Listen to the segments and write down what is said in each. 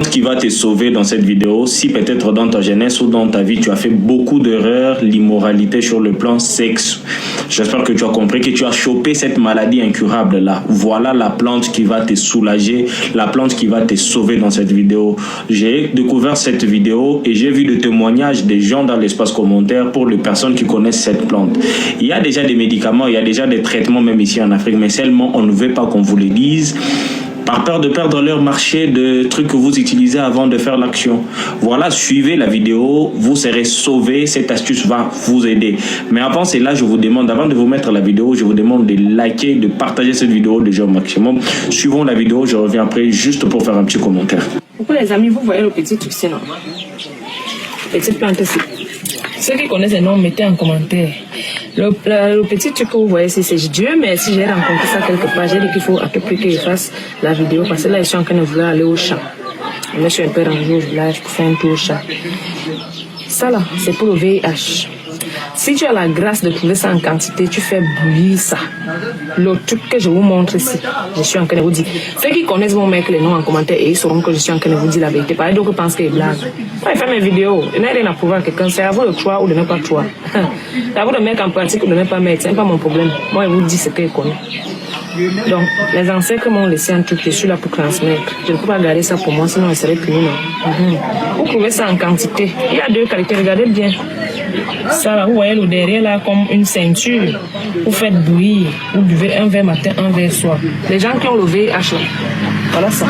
qui va te sauver dans cette vidéo. Si peut-être dans ta jeunesse ou dans ta vie tu as fait beaucoup d'erreurs, l'immoralité sur le plan sexe, j'espère que tu as compris, que tu as chopé cette maladie incurable là. Voilà la plante qui va te soulager, la plante qui va te sauver dans cette vidéo. J'ai découvert cette vidéo et j'ai vu des témoignages des gens dans l'espace commentaire pour les personnes qui connaissent cette plante. Il y a déjà des médicaments, il y a déjà des traitements même ici en Afrique, mais seulement on ne veut pas qu'on vous les dise, par peur de perdre leur marché de trucs que vous utilisez avant de faire l'action. Voilà, suivez la vidéo, vous serez sauvés, cette astuce va vous aider. Mais avant cela, je vous demande, avant de vous mettre la vidéo, je vous demande de liker, de partager cette vidéo déjà au maximum. Suivons la vidéo, je reviens après juste pour faire un petit commentaire. Pourquoi les amis, vous voyez le petit truc, c'est non? Petite plante ici. Ceux qui connaissent le nom, mettez en commentaire. Le petit truc que vous voyez ici, c'est Dieu merci, j'ai rencontré ça quelque part. J'ai dit qu'il faut à tout prix que je fasse la vidéo parce que là, je suis en train de vouloir aller au champ. Là, je suis un peu rangé au village pour faire un tour au champ. Ça là, c'est pour le VIH. Si tu as la grâce de trouver ça en quantité, tu fais bouillir ça. Le truc que je vous montre ici, je suis en train de vous dire. Ceux qui connaissent vont mettre les noms en commentaire et ils sauront que je suis en train de vous dire la vérité. Pareil, d'autres pensent que je blague. Moi, je fais mes vidéos. Je n'ai rien à prouver à quelqu'un. C'est à vous de croire ou de ne pas croire. C'est à vous de mettre en pratique ou de ne pas mettre. Ce n'est pas mon problème. Moi, je vous dis ce que je connais. Donc, les ancêtres m'ont laissé un truc, je suis là pour transmettre. Je ne peux pas garder ça pour moi, sinon je serais puni, non. Vous trouvez ça en quantité. Il y a deux qualités, regardez bien. Ça là, vous voyez le derrière là comme une ceinture. Vous faites bouillir, vous buvez un verre matin, un verre soir. Les gens qui ont le VIH là, voilà ça.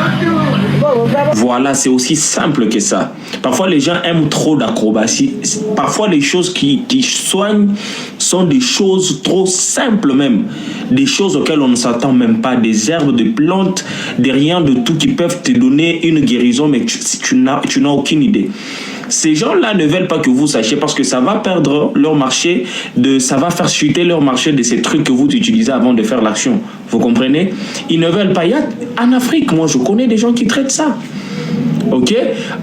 Voilà, c'est aussi simple que ça. Parfois, les gens aiment trop d'acrobatie. Parfois, les choses qui soignent sont des choses trop simples même. Des choses auxquelles on ne s'attend même pas. Des herbes, des plantes, des rien de tout qui peuvent te donner une guérison, mais tu n'as aucune idée. Ces gens-là ne veulent pas que vous sachiez parce que ça va perdre leur marché, ça va faire chuter leur marché de ces trucs que vous utilisez avant de faire l'action. Vous comprenez? Ils ne veulent pas. En Afrique, moi, je connais des gens qui traitent ça. Ok,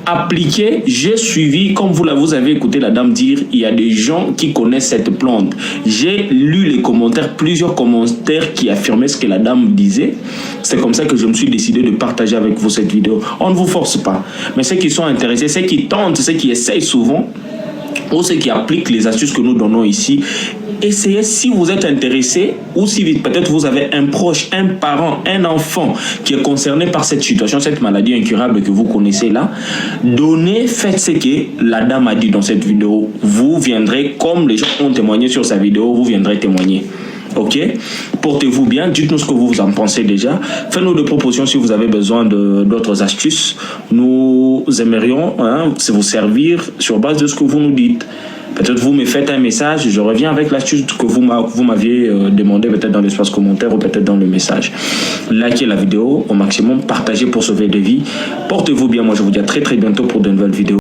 appliquez, j'ai suivi, comme vous avez écouté la dame dire, il y a des gens qui connaissent cette plante. J'ai lu les commentaires, plusieurs commentaires qui affirmaient ce que la dame disait. C'est comme ça que je me suis décidé de partager avec vous cette vidéo. On ne vous force pas, mais ceux qui sont intéressés, ceux qui tentent, ceux qui essayent souvent, ou ceux qui appliquent les astuces que nous donnons ici, essayez si vous êtes intéressé ou si peut-être vous avez un proche, un parent, un enfant qui est concerné par cette situation, cette maladie incurable que vous connaissez là, faites ce que la dame a dit dans cette vidéo. Vous viendrez, comme les gens ont témoigné sur sa vidéo, vous viendrez témoigner. Ok, portez-vous bien, dites-nous ce que vous en pensez déjà. Faites-nous des propositions si vous avez besoin d'autres astuces. Nous aimerions vous servir sur base de ce que vous nous dites. Peut-être vous me faites un message, je reviens avec l'astuce que vous m'aviez demandé, peut-être dans l'espace commentaire ou peut-être dans le message. Likez la vidéo au maximum, partagez pour sauver des vies. Portez-vous bien, moi je vous dis à très bientôt pour de nouvelles vidéos.